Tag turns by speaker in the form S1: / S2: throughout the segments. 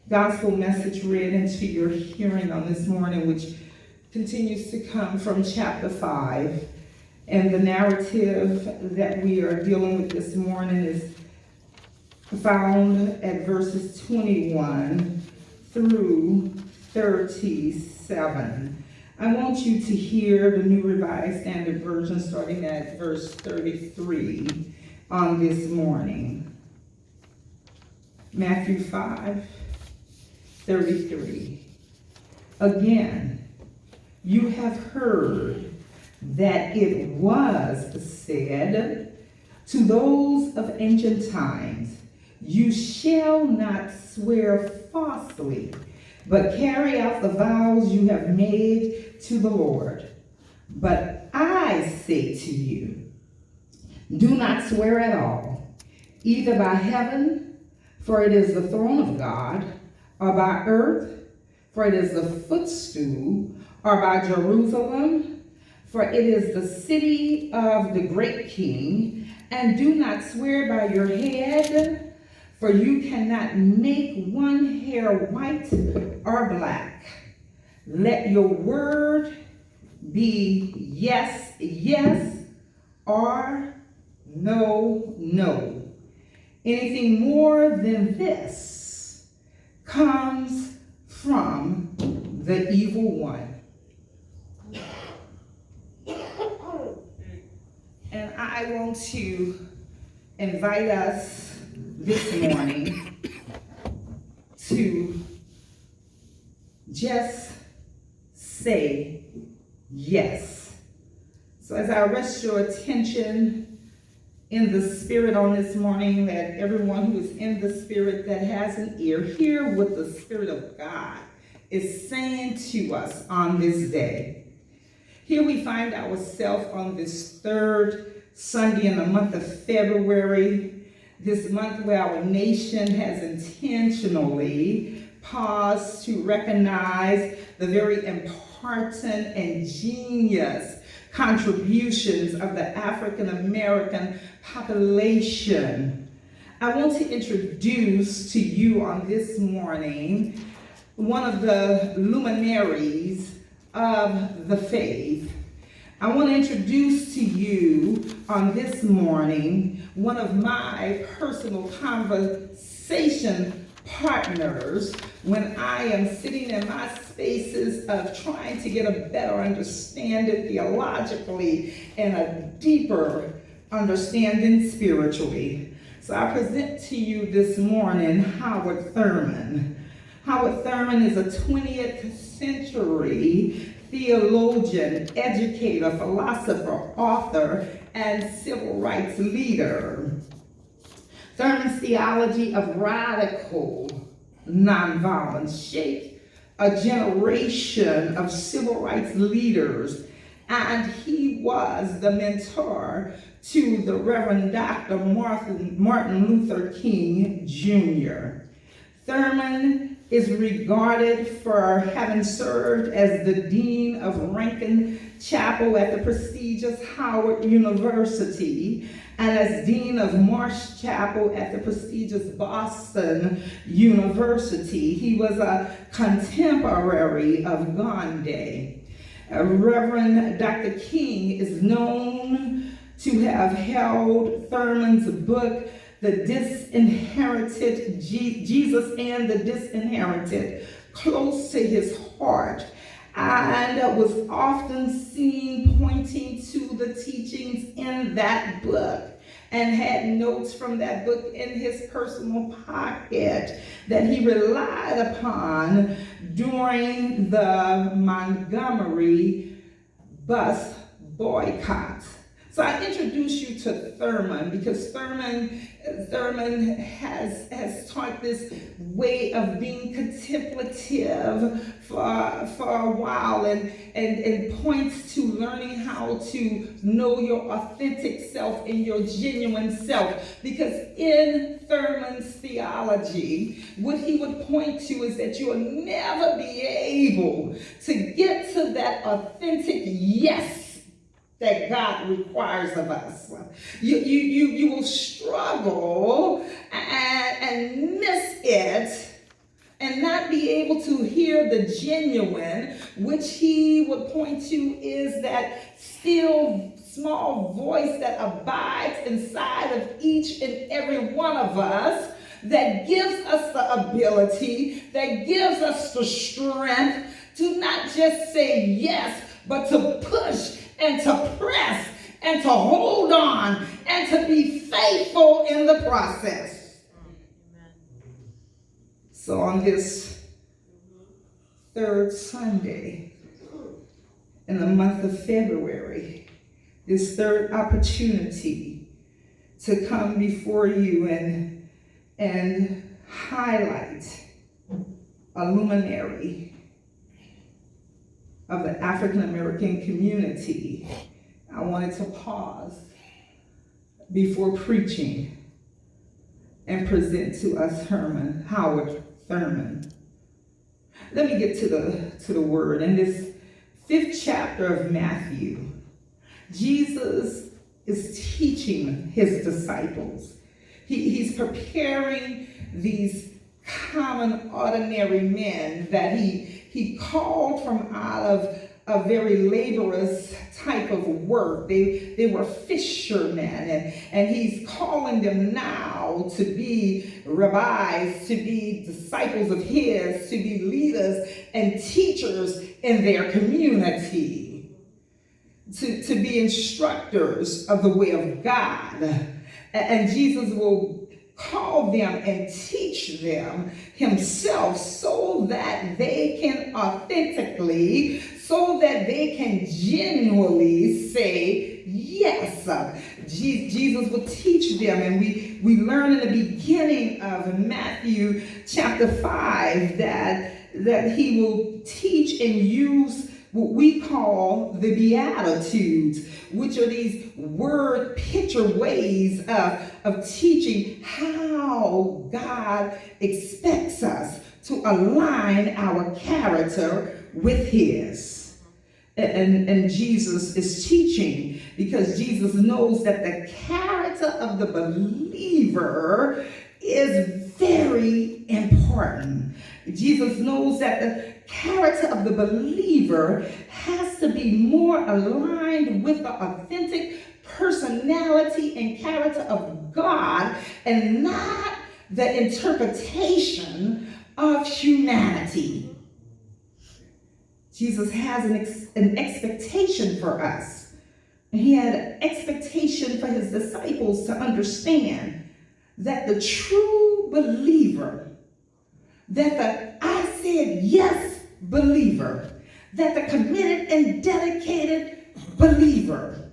S1: Gospel message read into your hearing on this morning, which continues to come from chapter 5. And the narrative that we are dealing with this morning is found at verses 21 through 37. I want you to hear the New Revised Standard Version starting at verse 33 on this morning. Matthew 5:33. Again, you have heard that it was said to those of ancient times, you shall not swear falsely, but carry out the vows you have made to the Lord. But I say to you, do not swear at all, either by heaven, for it is the throne of God, or by earth, for it is the footstool, or by Jerusalem, for it is the city of the great King. And do not swear by your head, for you cannot make one hair white or black. Let your word be yes, yes, or no, no. Anything more than this comes from the evil one. And I want to invite us this morning to just say yes. So as I arrest your attention in the spirit on this morning, that everyone who is in the spirit that has an ear, hear what the Spirit of God is saying to us on this day. Here we find ourselves on this third Sunday in the month of February, this month where our nation has intentionally paused to recognize the very important and genius contributions of the African American population. I want to introduce to you on this morning one of the luminaries of the faith. I want to introduce to you on this morning one of my personal conversation partners when I am sitting in my spaces of trying to get a better understanding theologically and a deeper understanding spiritually. So I present to you this morning Howard Thurman. Howard Thurman is a 20th century theologian, educator, philosopher, author, and civil rights leader. Thurman's theology of radical nonviolence shaped a generation of civil rights leaders, and he was the mentor to the Reverend Dr. Martin Luther King Jr. Thurman is regarded for having served as the Dean of Rankin Chapel at the prestigious Howard University and as Dean of Marsh Chapel at the prestigious Boston University. He was a contemporary of Gandhi. Reverend Dr. King is known to have held Thurman's book, The Disinherited, Jesus and the Disinherited, close to his heart, and was often seen pointing to the teachings in that book and had notes from that book in his personal pocket that he relied upon during the Montgomery bus boycott. So I introduce you to Thurman because Thurman has taught this way of being contemplative for a while and points to learning how to know your authentic self and your genuine self. Because in Thurman's theology, what he would point to is that you'll never be able to get to that authentic yes that God requires of us. You will struggle and miss it and not be able to hear the genuine, which he would point to is that still small voice that abides inside of each and every one of us, that gives us the ability, that gives us the strength to not just say yes, but to push and to press and to hold on and to be faithful in the process. Amen. So on this third Sunday in the month of February, this third opportunity to come before you and highlight a luminary of the African American community, I wanted to pause before preaching and present to us Howard Thurman. Let me get to the word. In this 5th chapter of Matthew, Jesus is teaching his disciples. He's preparing these common, ordinary men that he called from out of a very laborious type of work. They were fishermen, and he's calling them now to be rabbis, to be disciples of his, to be leaders and teachers in their community, to be instructors of the way of God. And Jesus will call them and teach them himself so that they can authentically, so that they can genuinely say yes. Jesus will teach them, and we learn in the beginning of Matthew chapter 5 that he will teach and use what we call the Beatitudes, which are these word picture ways of teaching how God expects us to align our character with his. And Jesus is teaching because Jesus knows that the character of the believer is very important. Jesus knows that the character of the believer has to be more aligned with the authentic personality and character of God and not the interpretation of humanity. Jesus has an expectation for us. And he had an expectation for his disciples to understand that the true believer, that the I said yes believer, that the committed and dedicated believer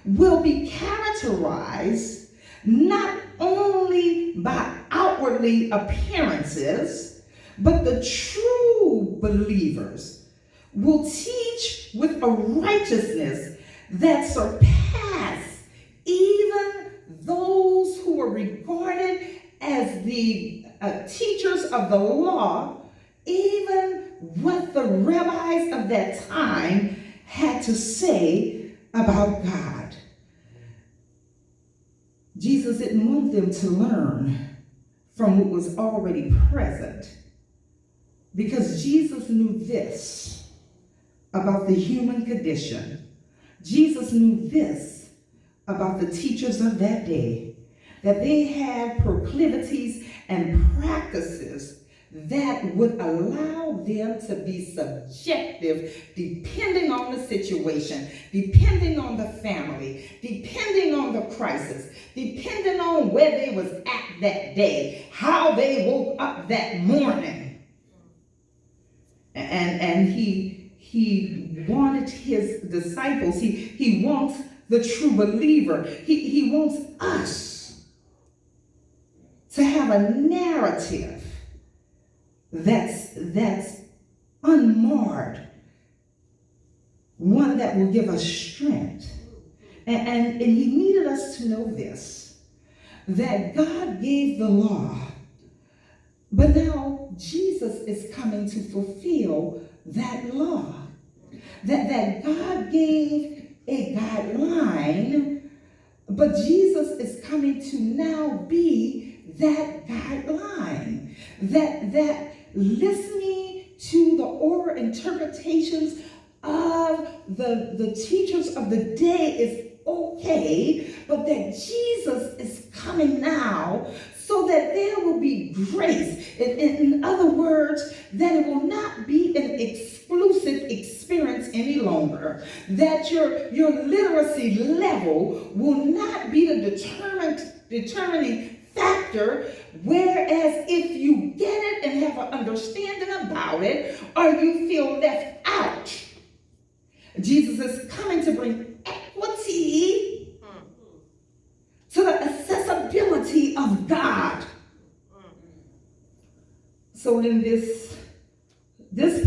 S1: will be characterized not only by outwardly appearances, but the true believers will teach with a righteousness that surpass even those who are regarded as the teachers of the law, even what the rabbis of that time had to say about God. Jesus didn't want them to learn from what was already present, because Jesus knew this about the human condition. Jesus knew this about the teachers of that day, that they had proclivities and practices that would allow them to be subjective depending on the situation, depending on the family, depending on the crisis, depending on where they was at that day, how they woke up that morning. And he wanted his disciples, he wants the true believer, he wants us to have a narrative that's unmarred, one that will give us strength. And he needed us to know this, that God gave the law, but now Jesus is coming to fulfill that law. That God gave a guideline, but Jesus is coming to now be that guideline. That listening to the oral interpretations of the teachers of the day is okay, but that Jesus is coming now so that there will be grace. In other words, that it will not be an exclusive experience any longer. That your literacy level will not be the determining factor, whereas if you get it and have an understanding about it, or you feel left out, Jesus is coming to bring equity to the accessibility of God. So in this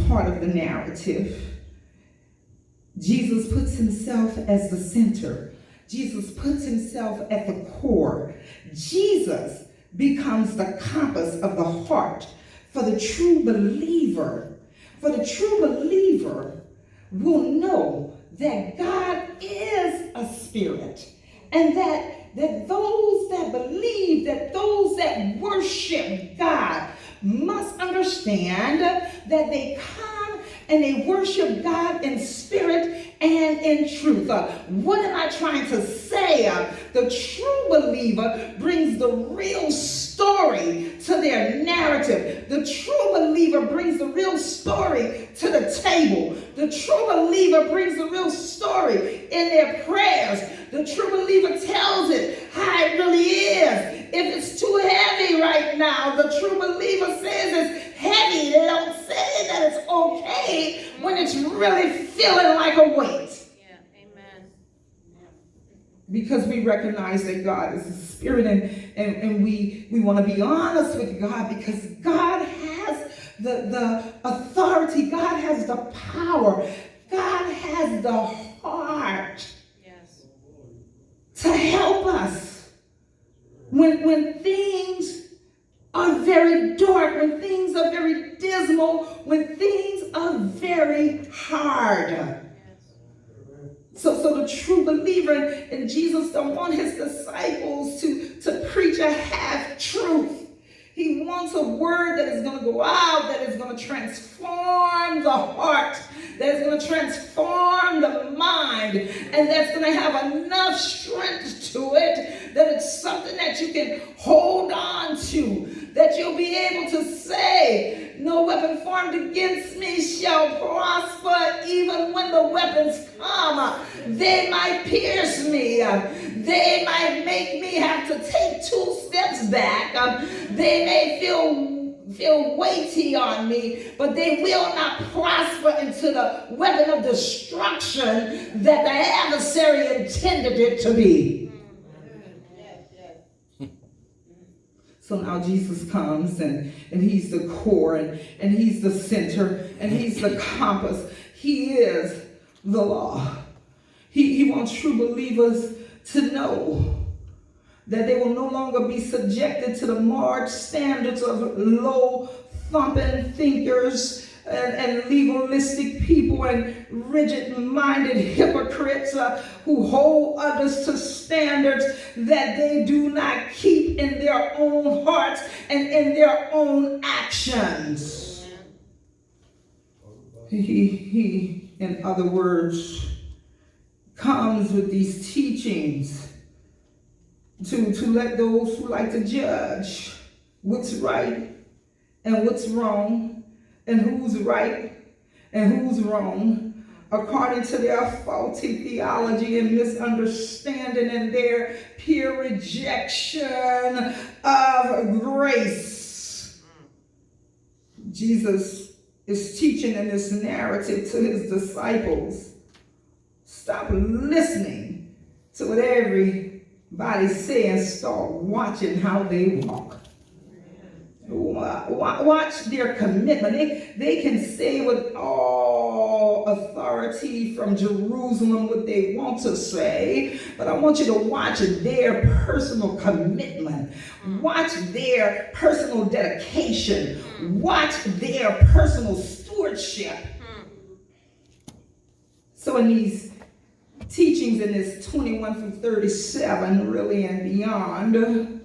S1: part of the narrative, Jesus puts himself as the center. Jesus puts himself at the core. Jesus becomes the compass of the heart for the true believer. For the true believer will know that God is a spirit, and that those that believe, that those that worship God must understand that they come and they worship God in spirit and in truth. What am I trying to say? The true believer brings the real story to their narrative. The true believer brings the real story to the table. The true believer brings the real story in their prayers. The true believer tells it how it really is. If it's too heavy right now, the true believer says it's heavy. They don't say that it's okay when it's really feeling like a weight.
S2: Yeah, amen.
S1: Because we recognize that God is a spirit, and we want to be honest with God, because God has the authority, God has the power, God has the heart to help us when things are very dark, when things are very dismal, when things are very hard. So the true believer, and Jesus don't want his disciples to preach a half-truth. He wants a word that is going to go out, that is going to transform the heart, that is going to transform the mind, and that's going to have enough strength to it that it's something that you can hold on to, that you'll be able to say, no weapon formed against me shall prosper. Even when the weapons come, they might pierce me. They might make me have to take 2 steps back. They may feel weighty on me, but they will not prosper into the weapon of destruction that the adversary intended it to be. So now Jesus comes, and he's the core, and he's the center, and he's the compass. He is the law. He wants true believers to know that they will no longer be subjected to the marred standards of low-thumping thinkers and legalistic people and rigid-minded hypocrites who hold others to standards that they do not keep in their own hearts and in their own actions. He, in other words, comes with these teachings to let those who like to judge what's right and what's wrong, and who's right and who's wrong, according to their faulty theology and misunderstanding and their pure rejection of grace. Jesus is teaching in this narrative to his disciples, stop listening to what everybody says and start watching how they walk. Watch their commitment. They can say with all authority from Jerusalem what they want to say, but I want you to watch their personal commitment. Watch their personal dedication. Watch their personal stewardship. So in these teachings in this 21 through 37, really, and beyond,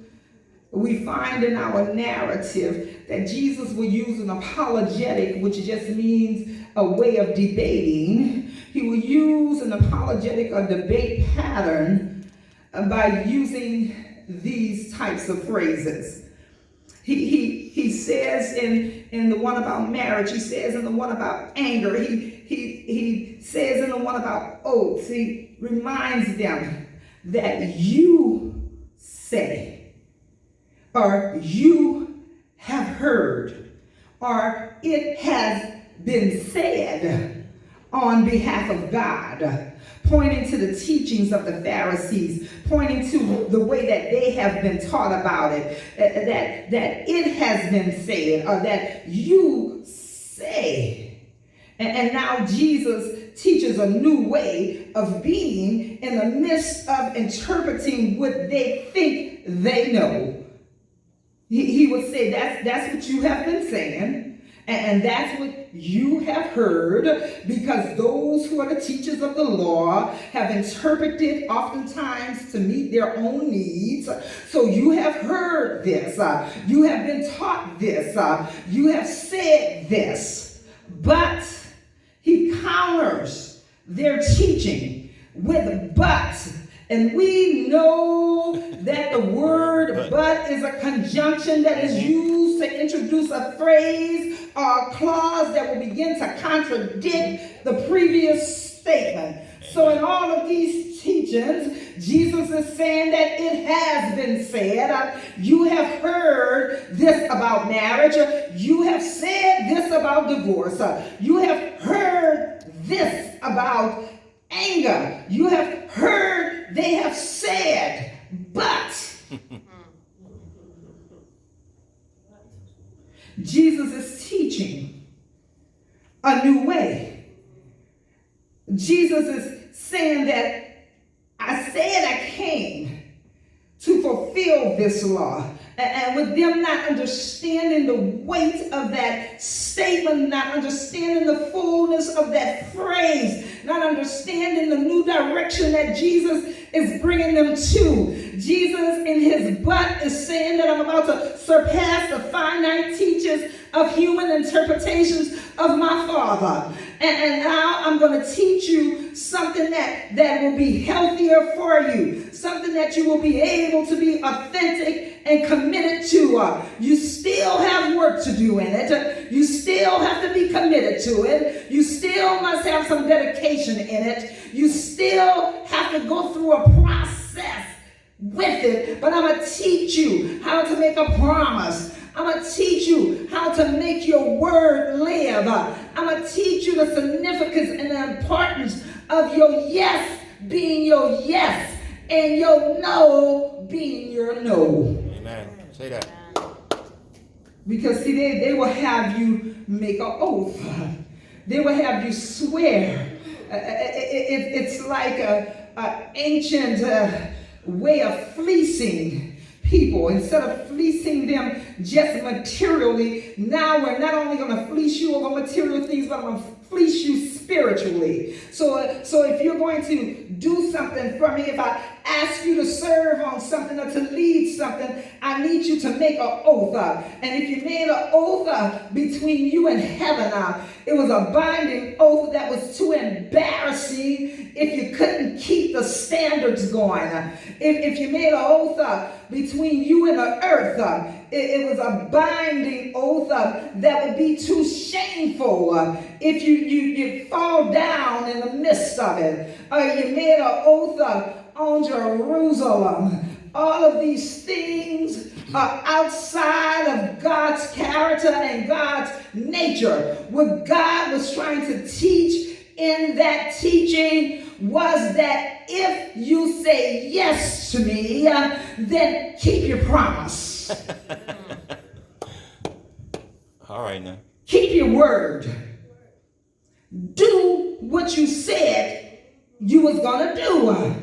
S1: we find in our narrative that Jesus will use an apologetic, which just means a way of debating. He will use an apologetic or debate pattern by using these types of phrases. He says in the one about marriage, he says in the one about anger, he says in the one about oaths, he reminds them that you say, or you have heard, or it has been said on behalf of God, pointing to the teachings of the Pharisees, pointing to the way that they have been taught about it, that it has been said, or that you say. And now Jesus teaches a new way of being in the midst of interpreting what they think they know. He would say, that's what you have been saying. And that's what you have heard, because those who are the teachers of the law have interpreted oftentimes to meet their own needs. So you have heard this. You have been taught this. You have said this. But he counters their teaching with but. And we know that the word but is a conjunction that is used to introduce a phrase or a clause that will begin to contradict the previous statement. So in all of these teachings, Jesus is saying that it has been said. You have heard this about marriage. You have said this about divorce. You have heard this about anger. You have heard, they have said, but Jesus is teaching a new way. Jesus is saying that I said I came to fulfill this law. And with them not understanding the weight of that statement, not understanding the fullness of that phrase, not understanding the new direction that Jesus is bringing them to. Jesus in his but is saying that I'm about to surpass the finite teachings of human interpretations of my Father. And now I'm going to teach you something that will be healthier for you, something that you will be able to be authentic and committed to. You still have work to do in it. You still have to be committed to it. You still must have some dedication in it. You still have to go through a process with it. But I'm going to teach you how to make a promise. I'm going to teach you how to make your word live. I'm going to teach you the significance and the importance of your yes being your yes and your no being your no.
S2: Amen. Say that.
S1: Because see, they will have you make an oath. They will have you swear. It's like an ancient way of fleecing people. Instead of fleecing them just materially, now we're not only going to fleece you over material things, but I'm going to fleece you spiritually. So if you're going to do something for me, if I ask you to serve on something or to lead something, I need you to make an oath. And if you made an oath between you and heaven, it was a binding oath that was too embarrassing if you couldn't keep the standards going. If you made an oath between you and the earth, it was a binding oath that would be too shameful if you fall down in the midst of it. You made an oath on Jerusalem. All of these things are outside of God's character and God's nature. What God was trying to teach in that teaching was that if you say yes to me, then keep your promise.
S2: All right now.
S1: Keep your word. Do what you said you was going to do.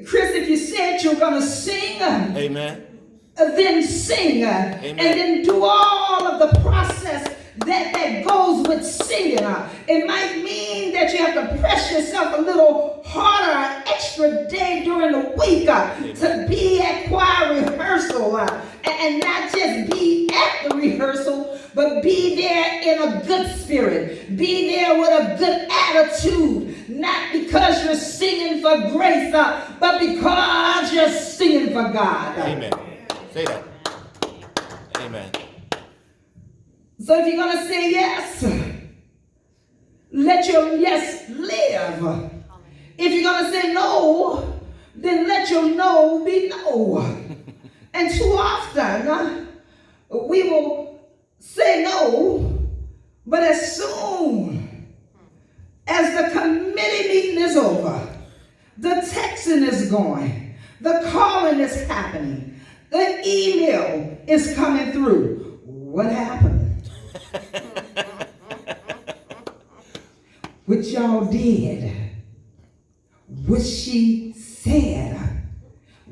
S1: Chris, if you said you're going to sing,
S2: amen,
S1: then sing.
S2: Amen.
S1: And then do all of the process that goes with singing. It might mean that you have to press yourself a little part or an extra day during the week to be at choir rehearsal and not just be at the rehearsal, but be there in a good spirit. Be there with a good attitude, not because you're singing for grace, but because you're singing for God.
S2: Amen. Say that. Amen.
S1: So if you're going to say yes, let your yes live. If you're going to say no, then let your no be no. And too often, we will say no, but as soon as the committee meeting is over, the texting is going, the calling is happening, the email is coming through. What happened? What y'all did? What she said?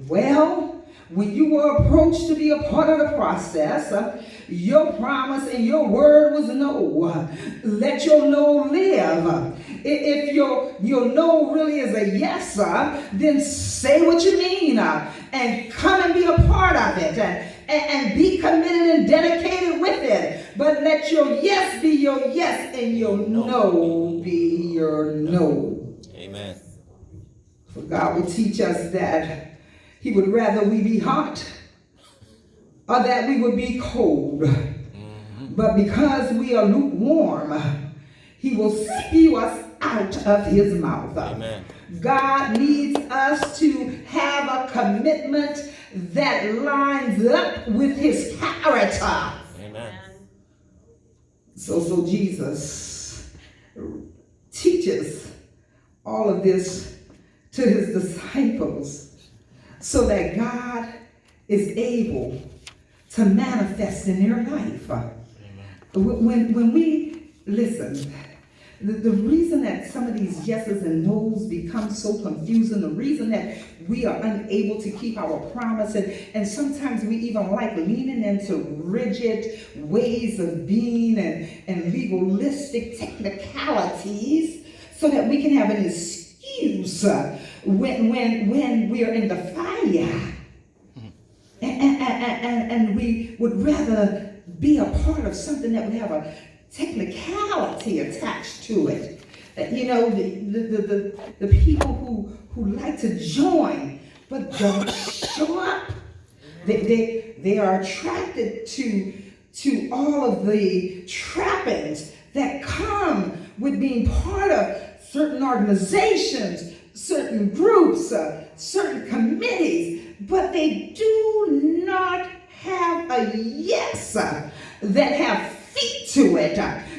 S1: Well, when you were approached to be a part of the process, your promise and your word was no. Let your no live. If your no really is a yes, then say what you mean and come and be a part of it and be committed and dedicated with it. But let your yes be your yes and your no be your no.
S2: Amen.
S1: For God would teach us that He would rather we be hot or that we would be cold. But because we are lukewarm, He will spew us out of His mouth.
S2: Amen. God
S1: needs us to have a commitment that lines up with His character.
S2: Amen.
S1: So Jesus teaches all of this to His disciples so that God is able to manifest in their life. When we listen, the reason that some of these yeses and nos become so confusing, the reason that we are unable to keep our promise, and sometimes we even like leaning into rigid ways of being and legalistic technicalities so that we can have an excuse when we are in the fire. And we would rather be a part of something that would have a technicality attached to it. You know, the people who like to join but don't show up. They are attracted to all of the trappings that come with being part of certain organizations, certain groups, certain committees, but they do not have a yes that have feet to it.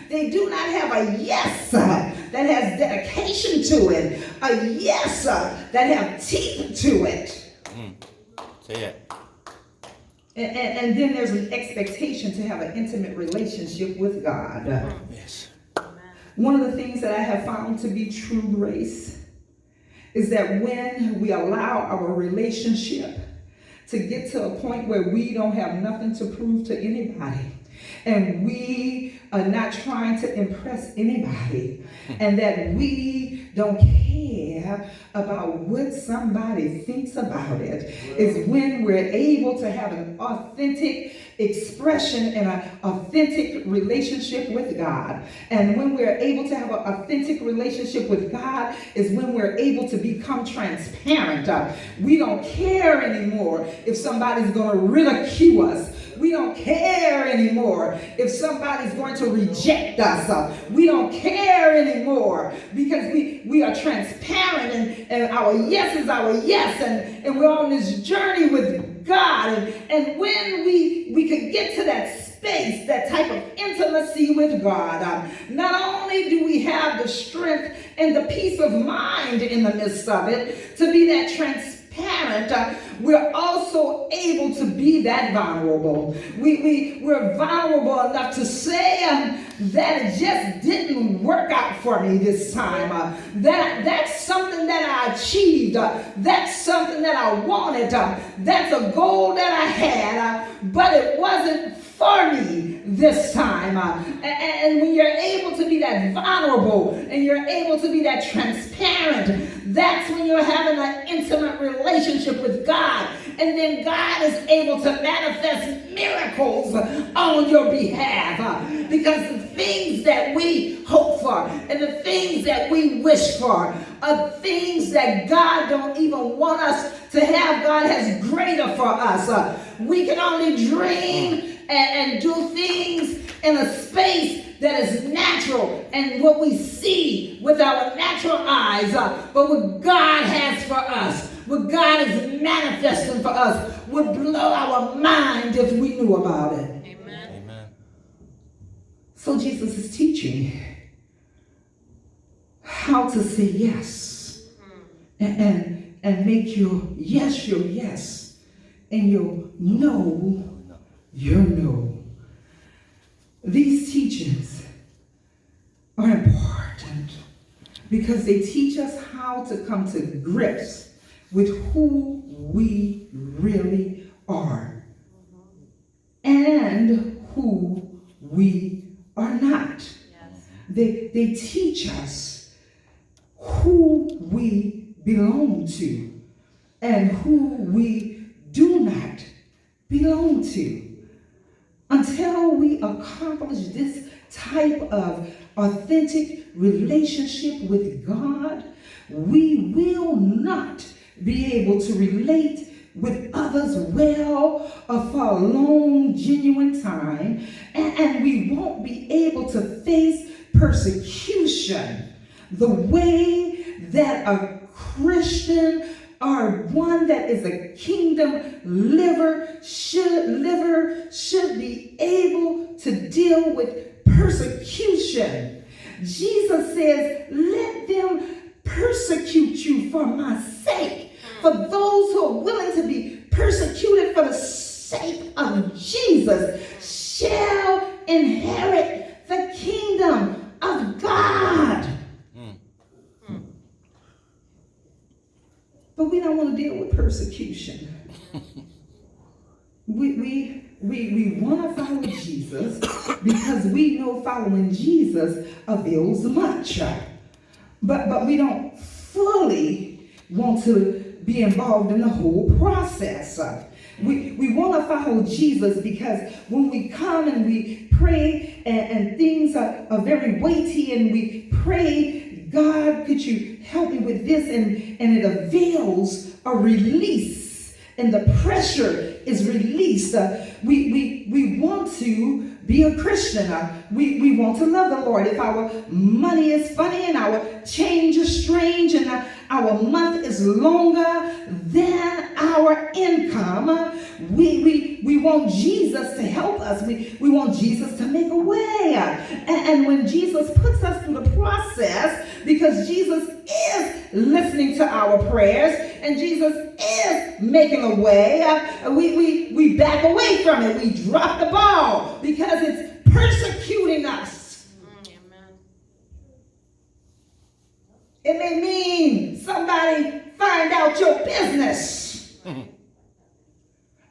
S1: They do not have a yes that has dedication to it, a yes that have teeth to it.
S2: Say that.
S1: And then there's an expectation to have an intimate relationship with God.
S2: Yes.
S1: One of the things that I have found to be true grace is that when we allow our relationship to get to a point where we don't have nothing to prove to anybody, and we are not trying to impress anybody, and that we don't care about what somebody thinks about it, is when we're able to have an authentic expression and an authentic relationship with God. And when we're able to have an authentic relationship with God is when we're able to become transparent. We don't care anymore if somebody's going to ridicule us. We don't care anymore if somebody's going to reject us. We don't care anymore because we are transparent and our yes is our yes, and we're on this journey with God. And when we could get to that space, that type of intimacy with God, not only do we have the strength and the peace of mind in the midst of it to be that transparent, we're also able to be that vulnerable. We're vulnerable enough to say that it just didn't work out for me this time. That's something that I achieved. That's something that I wanted. That's a goal that I had, but it wasn't for me this time. And when you're able to be that vulnerable and you're able to be that transparent, That's when you're having an intimate relationship with God. And then God is able to manifest miracles on your behalf. Because the things that we hope for and the things that we wish for are things that God don't even want us to have. God has greater for us. We can only dream and do things in a space that is natural and what we see with our natural eyes. But what God has for us, what God is manifesting for us, would blow our mind if we knew about it.
S2: Amen. Amen.
S1: So Jesus is teaching how to say yes and make your yes and your no your no. These teachings are important because they teach us how to come to grips with who we really are and who we are not. Yes. They teach us who we belong to and who we do not belong to. Until we accomplish this type of authentic relationship with God, we will not be able to relate with others well or for a long, genuine time, and we won't be able to face persecution the way that a Christian or one that is a kingdom liver should be able to deal with persecution. Jesus says, let them persecute you for my sake. For those who are willing to be persecuted for the sake of Jesus shall inherit the kingdom of God. But we don't want to deal with persecution. We want to follow Jesus because we know following Jesus avails much. But we don't fully want to be involved in the whole process. We want to follow Jesus because when we come and we pray and things are very weighty and we pray, God, could you help me with this? And it avails a release and the pressure is released. We want to be a Christian. We want to love the Lord. If our money is funny and our change is strange and our month is longer than our income, we want Jesus to help us. We want Jesus to make a way. And when Jesus puts us through the process, because Jesus is listening to our prayers and Jesus is making a way, we back away from it. We drop the ball because it's persecuting us.
S3: Amen.
S1: It may mean somebody find out your business.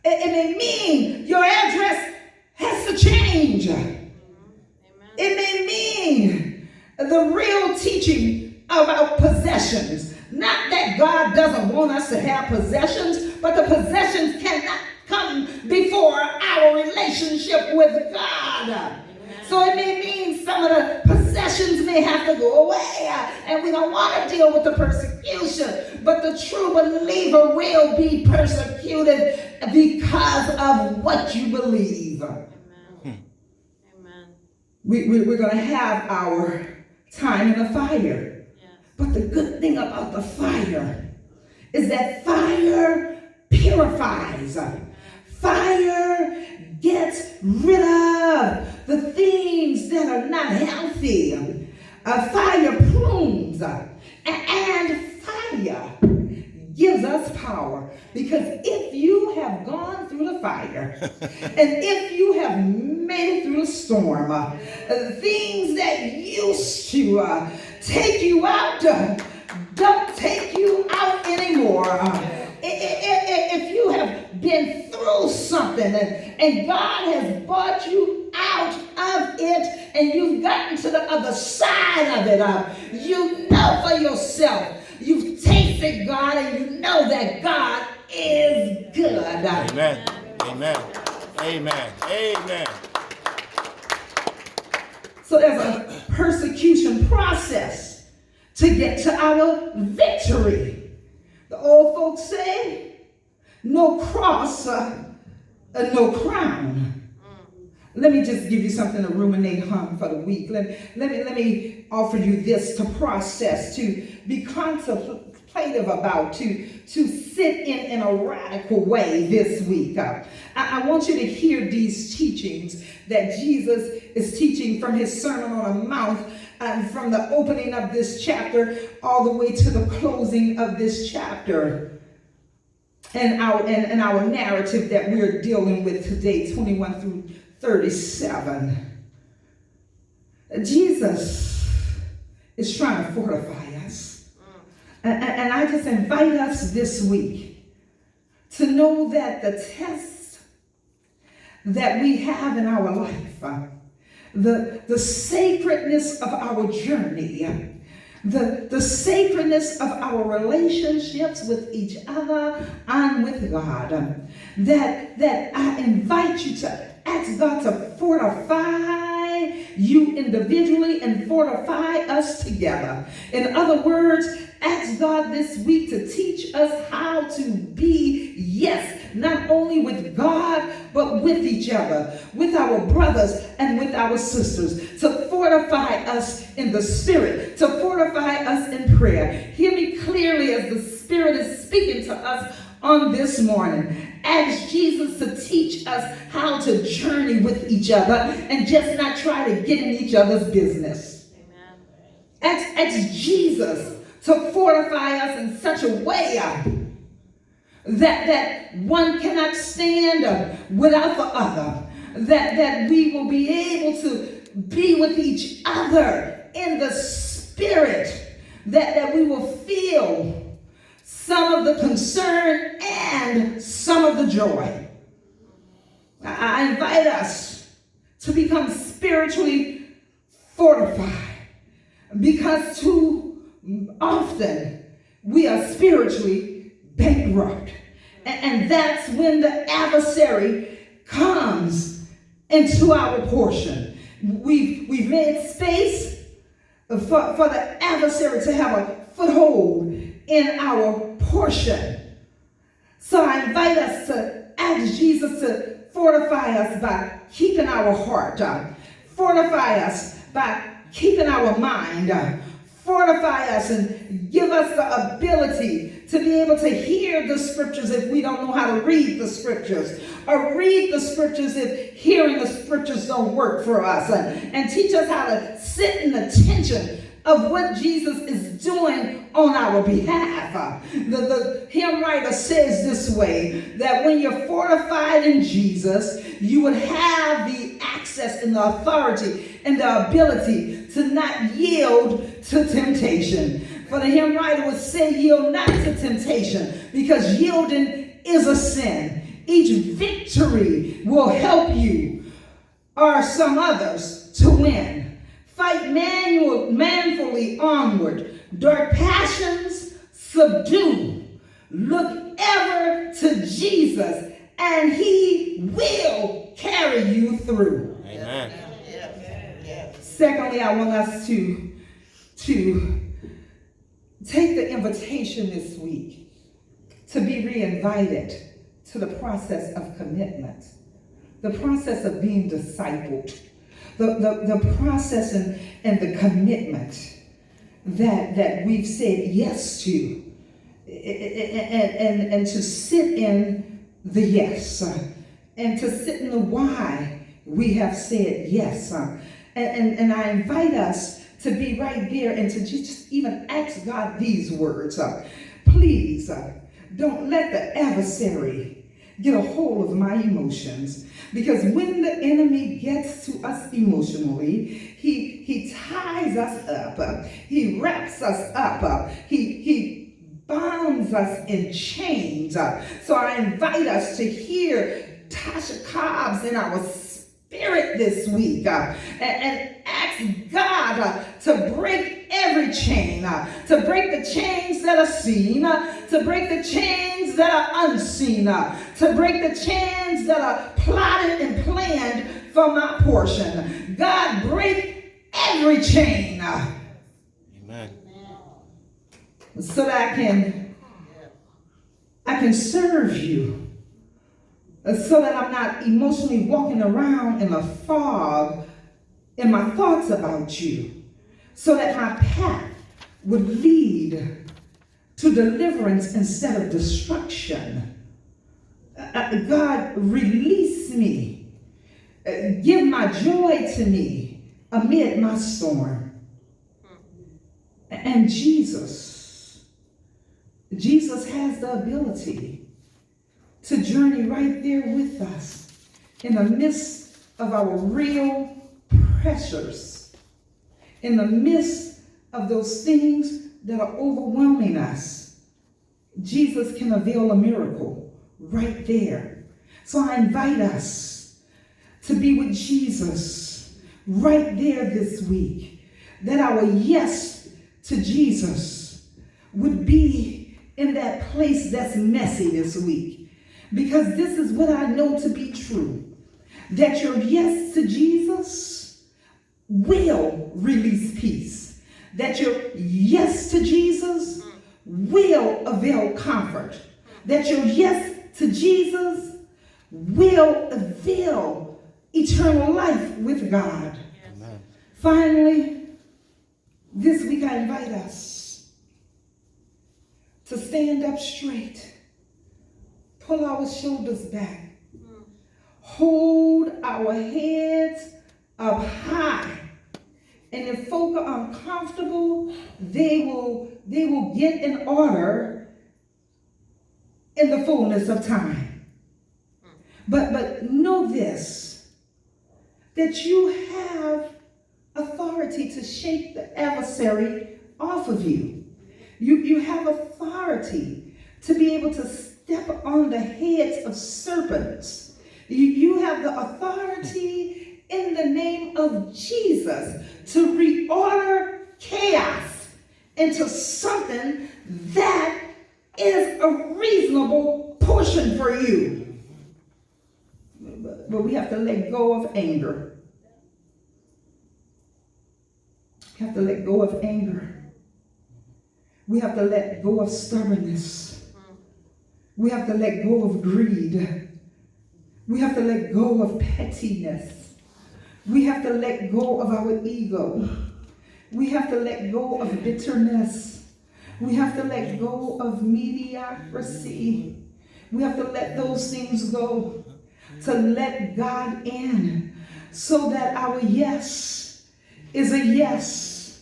S1: It may mean your address has to change.
S3: Amen.
S1: It may mean the real teaching about possessions. Not that God doesn't want us to have possessions, but the possessions cannot come before our relationship with God. Amen. So it may mean some of the possessions may have to go away, and we don't want to deal with the persecution. But the true believer will be persecuted because of what you believe.
S3: Amen. Amen.
S1: We're going to have our time in the fire.
S3: Yes.
S1: But the good thing about the fire is that fire purifies. Fire gets rid of the things that are not healthy. Fire prunes. And fire gives us power. Because if you have gone through the fire, and if you have made it through the storm, things that used to take you out don't take you out anymore. If you have been through something and God has brought you out of it and you've gotten to the other side of it, you know for yourself, you've taken worshiping God and you know that God is good.
S2: Amen. Amen. Amen. Amen.
S1: So there's a persecution process to get to our victory. The old folks say, no cross, no crown. Let me just give you something to ruminate on for the week. Let me offer you this to process, to be contemplative about, to sit in a radical way this week. I want you to hear these teachings that Jesus is teaching from his Sermon on the Mount, and from the opening of this chapter all the way to the closing of this chapter. And our narrative that we're dealing with today, 21 through 37. Jesus is trying to fortify us. And I just invite us this week to know that the test that we have in our life, the sacredness of our journey, the sacredness of our relationships with each other and with God, that I invite you to ask God to fortify you individually and fortify us together. In other words, ask God this week to teach us how to be, yes, not only with God, but with each other, with our brothers and with our sisters, to fortify us in the Spirit, to fortify us in prayer. Hear me clearly as the Spirit is speaking to us on this morning. Ask Jesus to teach us how to journey with each other and just not try to get in each other's business. Amen. Ask Jesus to fortify us in such a way that one cannot stand without the other, that we will be able to be with each other in the Spirit, that we will feel some of the concern and some of the joy. I invite us to become spiritually fortified, because too often we are spiritually bankrupt. And that's when the adversary comes into our portion. We've made space for the adversary to have a foothold in our portion. So I invite us to ask Jesus to fortify us by keeping our heart, fortify us by keeping our mind, fortify us and give us the ability to be able to hear the scriptures if we don't know how to read the scriptures, or read the scriptures if hearing the scriptures don't work for us, and teach us how to sit in the tension of what Jesus is doing on our behalf. The hymn writer says this way, that when you're fortified in Jesus, you would have the access and the authority and the ability to not yield to temptation. For the hymn writer would say, yield not to temptation, because yielding is a sin. Each victory will help you or some others to win. Fight manfully onward. Dark passions subdue. Look ever to Jesus, and he will carry you through.
S2: Amen.
S1: Secondly, I want us to take the invitation this week to be reinvited to the process of commitment, the process of being discipled, the process and the commitment that we've said yes to, and to sit in the yes, and to sit in the why we have said yes. And I invite us to be right there and to just even ask God these words. Please don't let the adversary get a hold of my emotions, because when the enemy gets to us emotionally, he ties us up, he wraps us up, he bonds us in chains. So I invite us to hear Tasha Cobbs in our spirit this week, and ask ask God to break every chain, to break the chains that are seen, to break the chains that are unseen, to break the chains that are plotted and planned for my portion. God, break every chain.
S2: Amen.
S1: So that I can serve you. So that I'm not emotionally walking around in a fog in my thoughts about you. So that my path would lead to deliverance instead of destruction. God, release me. Give my joy to me amid my storm. And Jesus has the ability to journey right there with us in the midst of our real pressures, in the midst of those things that are overwhelming us. Jesus can avail a miracle right there. So I invite us to be with Jesus right there this week, that our yes to Jesus would be in that place that's messy this week. Because this is what I know to be true, that your yes to Jesus will release peace, that your yes to Jesus will avail comfort, that your yes to Jesus will avail eternal life with God.
S2: Amen.
S1: Finally, this week I invite us to stand up straight, pull our shoulders back, hold our heads up high. And if folk are uncomfortable, they will get in order in the fullness of time. But know this, that you have authority to shake the adversary off of you. You have authority to be able to step on the heads of serpents. You have the authority in the name of Jesus to reorder chaos into something that is a reasonable portion for you. But we have to let go of anger. We have to let go of anger. We have to let go of stubbornness. We have to let go of greed. We have to let go of pettiness. We have to let go of our ego. We have to let go of bitterness. We have to let go of mediocrity. We have to let those things go, to let God in, so that our yes is a yes,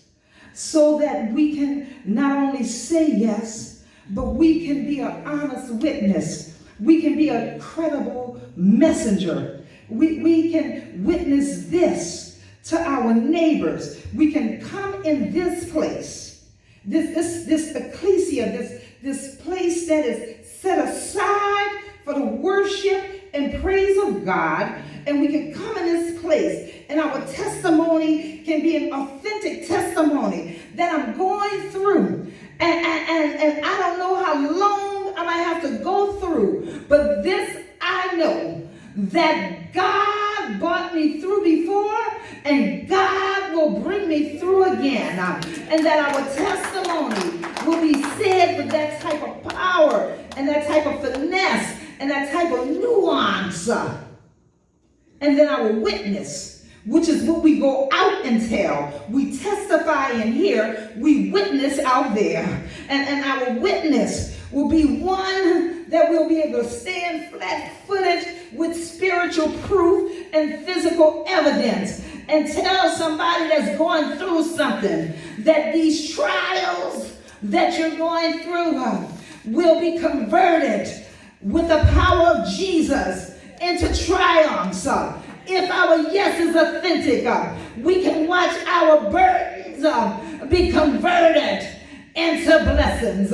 S1: so that we can not only say yes, but we can be an honest witness. We can be a credible messenger. We can witness this to our neighbors. We can come in this place, this ecclesia, this place that is set aside for the worship and praise of God, and we can come in this place, and our testimony can be an authentic testimony that I'm going through, and I don't know how long I might have to go through, but this I know, that God brought me through before, and God will bring me through again, and that our testimony will be said with that type of power, and that type of finesse, and that type of nuance. And then our witness, which is what we go out and tell. We testify in here, we witness out there. And our witness will be one that will be able to stand flat-footed with spiritual proof and physical evidence and tell somebody that's going through something that these trials that you're going through will be converted with the power of Jesus into triumphs. If our yes is authentic, we can watch our burdens be converted into blessings.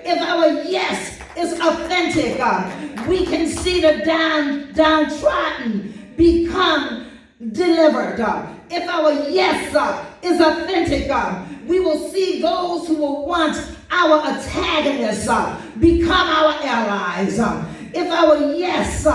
S1: If our yes is authentic, we can see the downtrodden become delivered. if our yes is authentic, we will see those who will want our antagonists become our allies. If our yes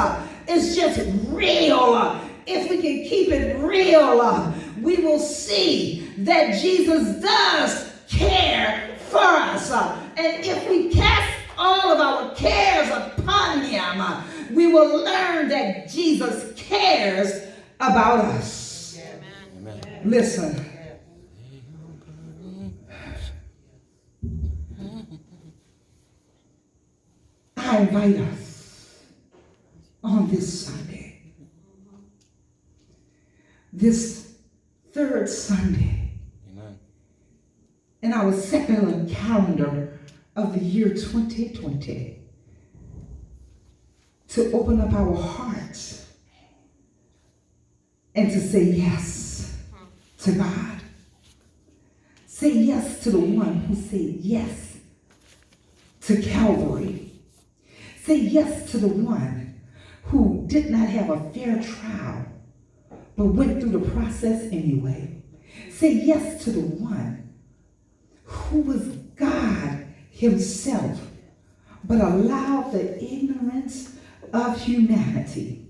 S1: is just real, if we can keep it real, we will see that Jesus does care for us. And if we cast all of our cares upon him, we will learn that Jesus cares about us.
S3: Amen.
S1: Listen. I invite us on this Sunday, this third Sunday
S2: Amen.
S1: in our secular calendar of the year 2020, to open up our hearts and to say yes to God. Say yes to the one who said yes to Calvary. Say yes to the one who did not have a fair trial, but went through the process anyway. Say yes to the one who was God himself, but allowed the ignorance of humanity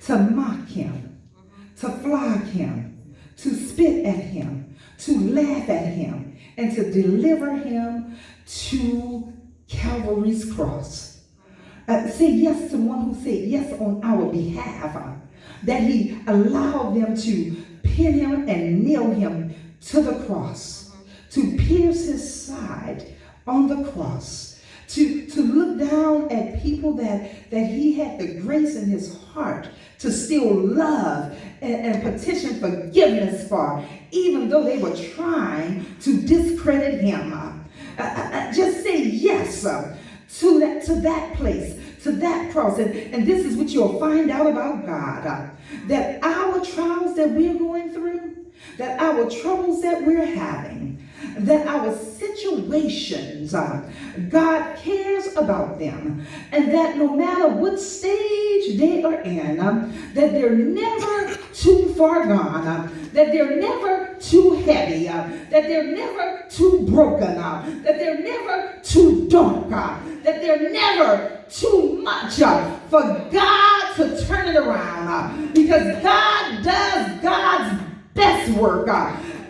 S1: to mock him, to flog him, to spit at him, to laugh at him, and to deliver him to Calvary's cross. Say yes to one who said yes on our behalf, that he allowed them to pin him and nail him to the cross, to pierce his side on the cross, to look down at people that he had the grace in his heart to still love and petition forgiveness for, even though they were trying to discredit him. Just say yes to that place, to that cross. And this is what you'll find out about God, that our trials that we're going through, that our troubles that we're having, that our situations, God cares about them, and that no matter what stage they are in, that they're never too far gone, that they're never too heavy, that they're never too broken, that they're never too dark, that they're never too much for God to turn it around, because God does God's best work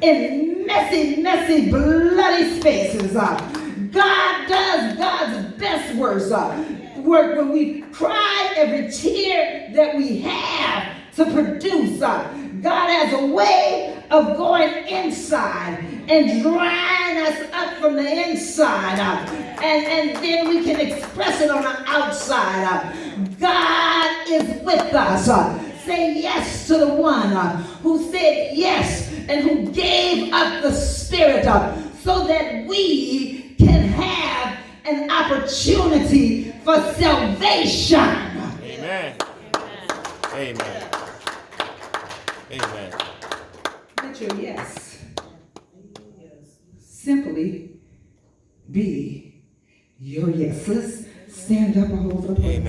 S1: in messy, bloody spaces. God does God's best work when we cry every tear that we have to produce. God has a way of going inside and drying us up from the inside, and then we can express it on the outside. God is with us. Say yes to the one who said yes and who gave up the Spirit so that we can have an opportunity for salvation.
S2: Amen. Amen. Amen.
S1: Let your yes simply be your yes. Let's stand up all over the place.
S2: Amen.